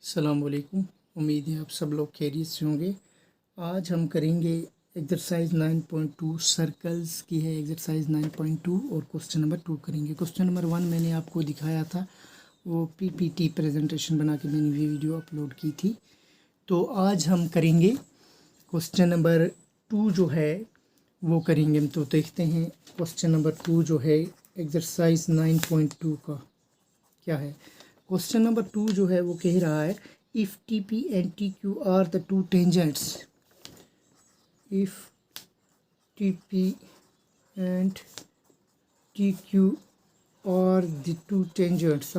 अस्सलाम वालेकुम। उम्मीद है आप सब लोग खैरियत से होंगे। आज हम करेंगे एक्सरसाइज 9.2 सर्कल्स की है एक्सरसाइज 9.2 और क्वेश्चन नंबर 2 करेंगे। क्वेश्चन नंबर 1 मैंने आपको दिखाया था, वो पीपीटी प्रेजेंटेशन बना के मैंने ये वीडियो अपलोड की थी। तो आज हम करेंगे क्वेश्चन नंबर 2 जो है वो करेंगे। तो देखते हैं क्वेश्चन नंबर 2 जो है एक्सरसाइज 9.2 का क्या है। क्वेश्चन नंबर 2 जो है वो कह रहा है, if T P and T Q R the two tangents, if T P and T Q R the two tangents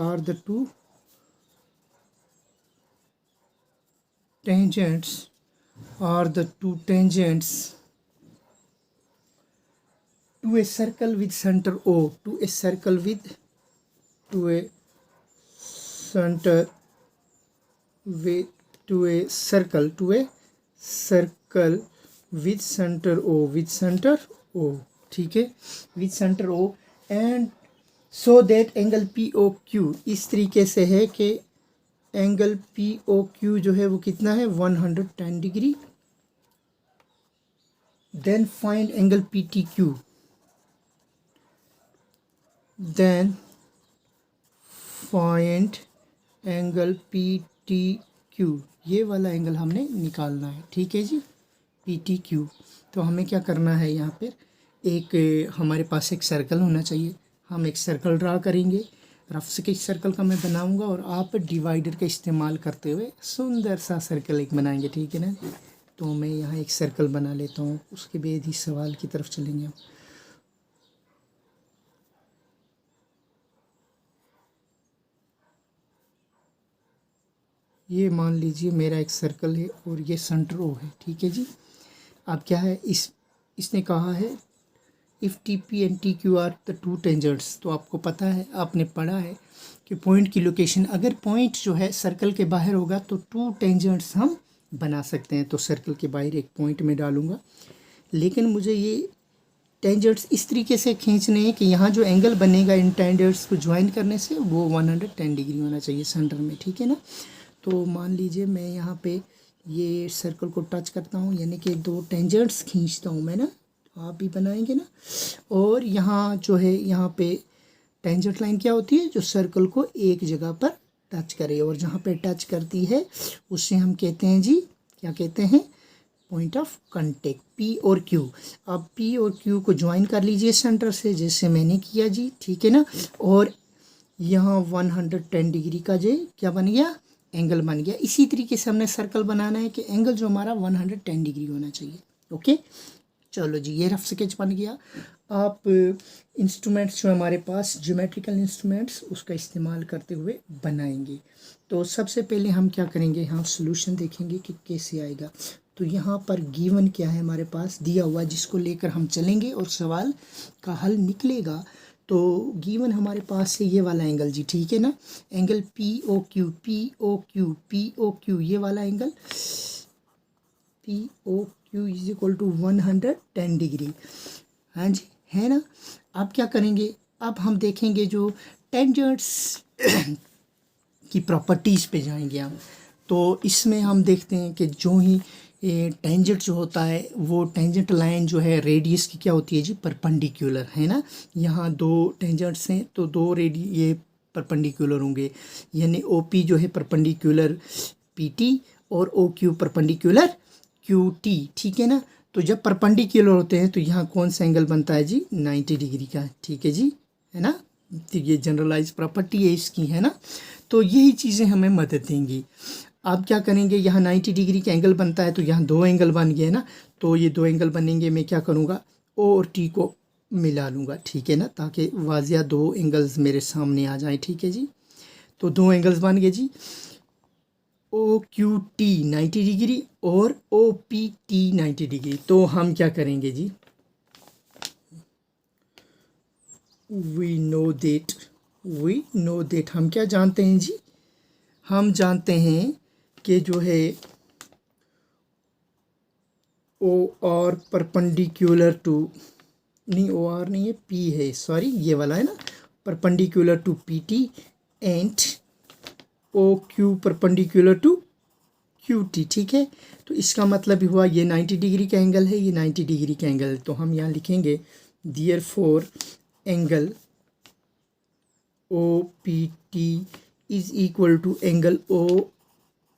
to a circle with center O, to a circle with to a circle with center O, ठीक है, with center O and so that angle POQ इस तरीके से है कि angle POQ जो है वो कितना है 110 degree. Then find angle PTQ, then find angle PTQ, ये वाला एंगल हमने निकालना है, ठीक है जी, PTQ। तो हमें क्या करना है, यहाँ पर एक हमारे पास एक सर्कल होना चाहिए। हम एक सर्कल ड्रा करेंगे, रफ स्केच सर्कल का मैं बनाऊंगा और आप डिवाइडर का इस्तेमाल करते हुए सुंदर सा सर्कल एक बनाएंगे, ठीक है ना। तो मैं यहाँ एक सर्कल बना लेता हूँ, उसके बाद ही सवाल की तरफ चलेंगे हम। ये मान लीजिए मेरा एक सर्कल है और ये सेंटर ओ है, ठीक है जी। अब क्या है, इसने कहा है if T P and T Q R the two tangents. तो आपको पता है, आपने पढ़ा है कि पॉइंट की लोकेशन, अगर पॉइंट जो है सर्कल के बाहर होगा तो टू टेंजेंट्स हम बना सकते हैं। तो सर्कल के बाहर एक पॉइंट में डालूंगा, लेकिन मुझे ये टेंजेंट्स इस तरीके से खींचने हैं कि यहाँ जो एंगल बनेगा इन टेंजेंट्स को ज्वाइन करने से वो 110 डिग्री होना चाहिए सेंटर में, ठीक है ना। तो मान लीजिए मैं यहाँ पे ये सर्कल को टच करता हूँ, यानी कि दो टेंजेंट्स खींचता हूँ मैं ना, आप भी बनाएंगे ना। और यहाँ जो है, यहाँ पे टेंजेंट लाइन क्या होती है, जो सर्कल को एक जगह पर टच करे, और जहाँ पे टच करती है उससे हम कहते हैं जी, क्या कहते हैं, पॉइंट ऑफ कांटेक्ट, पी और क्यू। अब पी और क्यू को ज्वाइन कर लीजिए सेंटर से, जैसे मैंने किया जी, ठीक है ना। और यहाँ 110 डिग्री का जो क्या बन गया, एंगल बन गया। इसी तरीके से हमने सर्कल बनाना है कि एंगल जो हमारा 110 डिग्री होना चाहिए, ओके। चलो जी, ये रफ स्केच बन गया। आप इंस्ट्रूमेंट्स जो हमारे पास ज्योमेट्रिकल इंस्ट्रूमेंट्स, उसका इस्तेमाल करते हुए बनाएंगे। तो सबसे पहले हम क्या करेंगे, यहाँ सॉल्यूशन देखेंगे कि कैसे आएगा। तो यहाँ पर गिवन क्या है, हमारे पास दिया हुआ, जिसको लेकर हम चलेंगे और सवाल का हल निकलेगा। तो गिवन हमारे पास है ये वाला एंगल जी, ठीक है ना, एंगल POQ, ये वाला angle POQ is equal to 110 degree, हाँ जी, है ना। अब क्या करेंगे, अब हम देखेंगे जो टेंजेंट्स की प्रॉपर्टीज़ पे जाएंगे हम। तो इसमें हम देखते हैं कि जो ही टेंजेंट जो होता है, वो टेंजेंट लाइन जो है रेडियस की क्या होती है जी, परपेंडिकुलर, है ना। यहाँ दो टेंजेंट्स हैं तो दो ये परपेंडिकुलर होंगे, यानी OP जो है परपेंडिकुलर PT और OQ परपेंडिकुलर QT, ठीक है ना। तो जब परपेंडिकुलर होते हैं तो यहाँ कौन सा एंगल बनता है जी, 90 डिग्री का, ठीक है जी, है ना। तो ये जनरलाइज प्रॉपर्टी है इसकी, है ना। तो यही चीज़ें हमें मदद देंगी। आप क्या करेंगे, यहाँ 90 डिग्री का एंगल बनता है तो यहाँ दो एंगल बन गए ना। तो ये दो एंगल बनेंगे, मैं क्या करूँगा, O और T को मिला लूँगा, ठीक है ना, ताकि वाजिया दो एंगल्स मेरे सामने आ जाएं, ठीक है जी। तो दो एंगल्स बन गए जी, OQT 90 डिग्री और OPT 90 डिग्री। तो हम क्या करेंगे जी, वी नो देट हम क्या जानते हैं जी, हम जानते हैं कि जो है OR परपेंडिकुलर टू, नहीं OR नहीं है, P है, सॉरी ये वाला है ना, perpendicular to PT and O Q perpendicular to Q T, ठीक है। तो इसका मतलब भी हुआ ये 90 डिग्री का एंगल है, ये 90 डिग्री का एंगल है। तो हम यहाँ लिखेंगे therefore angle O P T is equal to angle O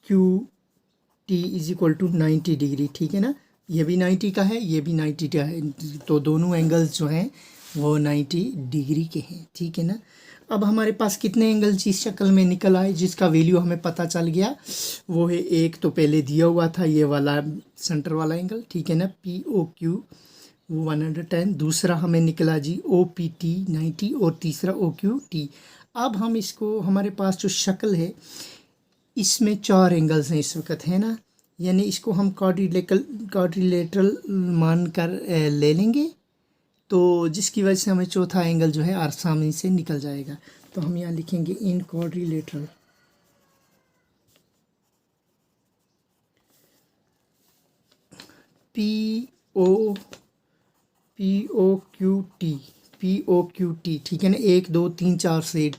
Q T is equal to 90 degree, ठीक है ना। ये भी 90 का है, ये भी 90 का है, तो दोनों एंगल्स जो हैं वो 90 डिग्री के हैं, ठीक है ना। अब हमारे पास कितने एंगल्स इस शक्ल में निकल आए जिसका वैल्यू हमें पता चल गया। वो है एक तो पहले दिया हुआ था ये वाला सेंटर वाला एंगल, ठीक है ना, पी ओ क्यू वो 110, दूसरा हमें निकला जी ओ पी टी 90 और तीसरा ओ क्यू टी। अब हम इसको, हमारे पास जो शक्ल है इसमें 4 एंगल्स हैं इस वक्त, है ना, यानी इसको हम क्वाड्रिलेटरल मान कर ले लेंगे, तो जिसकी वजह से हमें चौथा एंगल जो है आसानी से निकल जाएगा। तो हम यहाँ लिखेंगे in quadrilateral P O Q T, ठीक है ना। 1 2 3 4 साइड,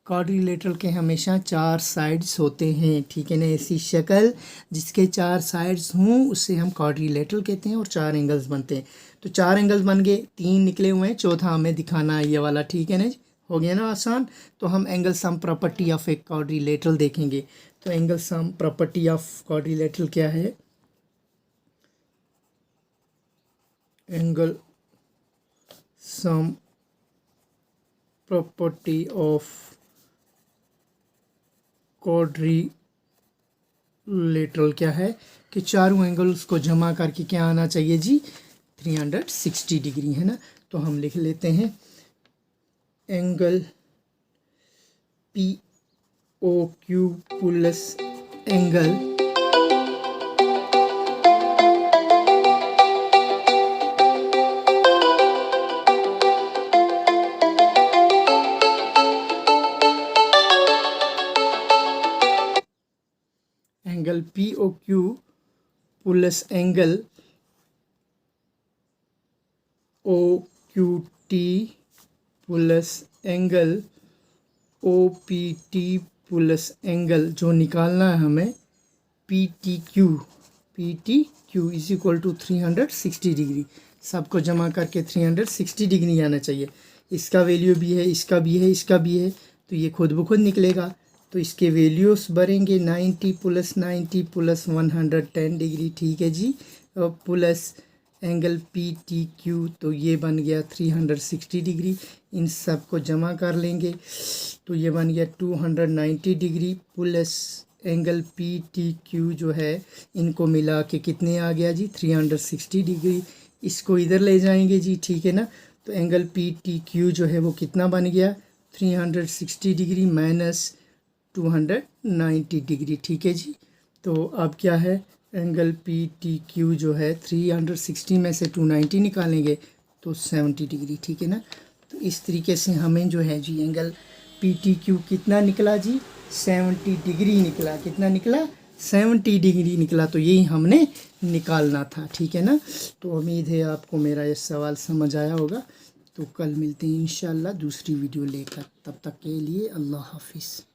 क्वाड्रिलेटरल के हमेशा 4 साइड्स होते हैं, ठीक है ना। ऐसी शक्ल जिसके 4 साइड्स हों उसे हम क्वाड्रिलेटरल कहते हैं और 4 एंगल्स बनते हैं। तो 4 एंगल्स बन गए, 3 निकले हुए हैं, चौथा हमें दिखाना है ये वाला, ठीक है ना। हो गया ना आसान। तो हम angle sum property of a quadrilateral देखेंगे। तो angle sum property of quadrilateral क्या है, angle sum property of quadrilateral क्या है कि चारों एंगल्स को जमा करके क्या आना चाहिए जी, 360 डिग्री, है ना। तो हम लिख लेते हैं angle P O Q plus angle P O Q plus angle O Q T plus angle O P T plus angle जो निकालना है हमें P T Q is equal to 360 degree. सबको जमा करके 360 डिग्री आना चाहिए। इसका वैल्यू भी है, इसका भी है, इसका भी है, तो ये खुद ब खुद निकलेगा। तो इसके वैल्यूज भरेंगे 90 प्लस 90 प्लस 110 डिग्री, ठीक है जी, plus angle P T Q, तो ये बन गया 360 डिग्री। इन सब को जमा कर लेंगे तो ये बन गया 290 degree plus angle P T Q जो है, इनको मिला के कितने आ गया जी, 360 डिग्री। इसको इधर ले जाएंगे जी, ठीक है ना। तो एंगल पी टी क्यू जो है वो कितना बन गया, 360 डिग्री माइनस 290 डिग्री, ठीक है जी। तो अब क्या है, एंगल पी टी क्यू जो है 360 में से 290 निकालेंगे तो 70 डिग्री, ठीक है ना। तो इस तरीके से हमें जो है जी एंगल पी टी क्यू कितना निकला जी, 70 डिग्री निकला। कितना निकला, 70 डिग्री निकला। तो यही हमने निकालना था, ठीक है ना। तो उम्मीद है आपको मेरा ये सवाल समझ आया होगा। तो कल मिलते हैं इंशाल्लाह दूसरी वीडियो लेकर, तब तक के लिए अल्लाह हाफिज़।